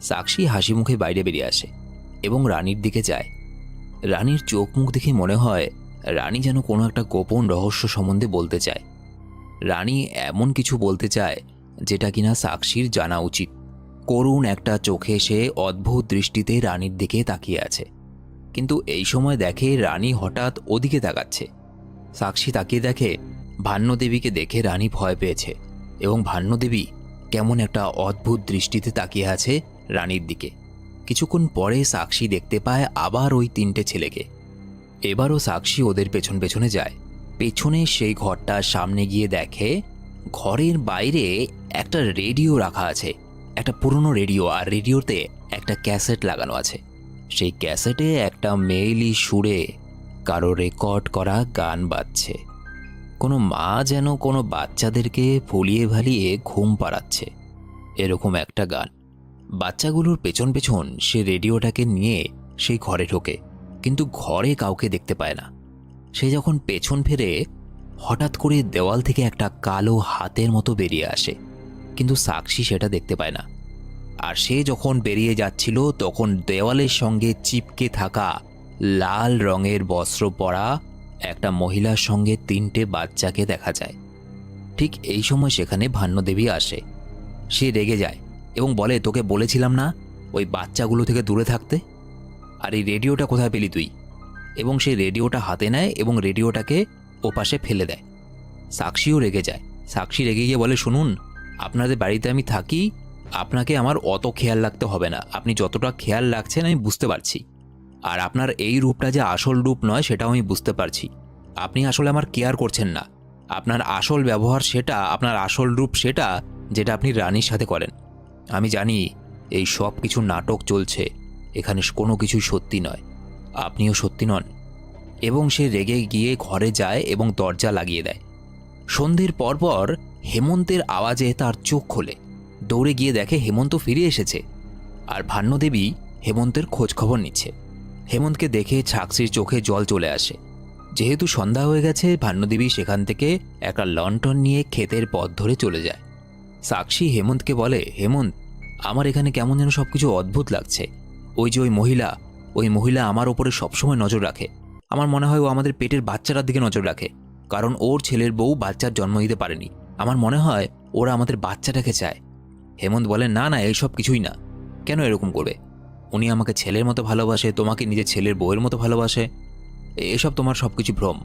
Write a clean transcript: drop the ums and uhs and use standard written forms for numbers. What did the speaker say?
সাক্ষী হাসি মুখে বাইরে বেরিয়ে আসে এবং রানীর দিকে যায়। রানীর চোখ মুখ দেখে মনে হয় রানী যেন কোনো একটা গোপন রহস্য সম্বন্ধে বলতে চায়। রানী এমন কিছু বলতে চায় যেটা কিনা সাক্ষীর জানা উচিত। করুণ একটা চোখে সে অদ্ভুত দৃষ্টিতে রানীর দিকে তাকিয়ে আছে, কিন্তু এই সময় দেখে রানী হঠাৎ ওদিকে তাকাচ্ছে। সাক্ষী তাকিয়ে দেখে ভান্যদেবীকে দেখে রানী ভয় পেয়েছে এবং ভান্যদেবী কেমন একটা অদ্ভুত দৃষ্টিতে তাকিয়ে আছে রানীর দিকে। কিছুক্ষণ পরে সাক্ষী দেখতে পায় আবার ওই তিনটে ছেলেকে। এবারও সাক্ষী ওদের পেছন পেছনে যায়। পেছনে সেই ঘরটার সামনে গিয়ে দেখে ঘরের বাইরে একটা রেডিও রাখা আছে, একটা পুরনো রেডিও, আর রেডিওতে একটা ক্যাসেট লাগানো আছে। সেই ক্যাসেটে একটা মেয়েলি সুরে কারো রেকর্ড করা গান বাজছে। কোনো মা যেন কোনো বাচ্চাদেরকে ফুলিয়ে ভালিয়ে ঘুম পাড়াচ্ছে, এরকম একটা গান। বাচ্চাগুলোর পেছন পেছন সে রেডিওটাকে নিয়ে সেই ঘরে ঢোকে, কিন্তু ঘরে কাউকে দেখতে পায় না। সে যখন পেছন ফেরে হঠাৎ করে দেওয়াল থেকে একটা কালো হাতের মতো বেরিয়ে আসে, কিন্তু সাক্ষী সেটা দেখতে পায় না। আর সে যখন বেরিয়ে যাচ্ছিল তখন দেওয়ালের সঙ্গে চিপকে থাকা লাল রঙের বস্ত্র পরা একটা মহিলার সঙ্গে তিনটে বাচ্চাকে দেখা যায়। ঠিক এই সময় সেখানে ভান্যদেবী আসে। সে রেগে যায় এবং বলে, তোকে বলেছিলাম না ওই বাচ্চাগুলো থেকে দূরে থাকতে? আর এই রেডিওটা কোথায় পেলি তুই? এবং সে রেডিওটা হাতে নেয় এবং রেডিওটাকে ওপাশে ফেলে দেয়। সাক্ষীও রেগে যায়। সাক্ষী রেগে গিয়ে বলে, শুনুন, আপনাদের বাড়িতে আমি থাকি, আপনাকে আমার অত খেয়াল রাখতে হবে না। আপনি যতটা খেয়াল রাখছেন আমি বুঝতে পারছি, আর আপনার এই রূপটা যে আসল রূপ নয় সেটাও আমি বুঝতে পারছি। আপনি আসলে আমার কেয়ার করছেন না। আপনার আসল ব্যবহার সেটা, আপনার আসল রূপ সেটা যেটা আপনি রানীর সাথে করেন। আমি জানি এই সব কিছু নাটক চলছে, এখানে কোনো কিছুই সত্যি নয়, আপনিও সত্যি নন। এবং সে রেগে গিয়ে ঘরে যায় এবং দরজা লাগিয়ে দেয়। সন্ধ্যের পরপর হেমন্তের আওয়াজে তার চোখ খোলে। দৌড়ে গিয়ে দেখে হেমন্ত ফিরে এসেছে, আর ভান্যদেবী হেমন্তের খোঁজ খবর নিচ্ছে। হেমন্তকে দেখে সাক্ষীর চোখে জল চলে আসে। যেহেতু সন্ধ্যা হয়ে গেছে, ভান্যদেবী সেখান থেকে একটা লণ্ঠন নিয়ে ক্ষেতের পথ ধরে চলে যায়। সাক্ষী হেমন্তকে বলে, হেমন্ত, আমার এখানে কেমন যেন সবকিছু অদ্ভুত লাগছে। ওই যে ওই মহিলা আমার ওপরে সবসময় নজর রাখে। আমার মনে হয় ও আমাদের পেটের বাচ্চাটার দিকে নজর রাখে, কারণ ওর ছেলের বউ বাচ্চার জন্ম দিতে পারেনি। আমার মনে হয় ওরা আমাদের বাচ্চাটাকে চায়। হেমন্ত বলে, না না, এইসব কিছুই না। কেন এরকম করবে? উনি আমাকে ছেলের মতো ভালোবাসে, তোমাকে নিজের ছেলের বউয়ের মতো ভালোবাসে। এসব তোমার সবকিছু ভ্রম।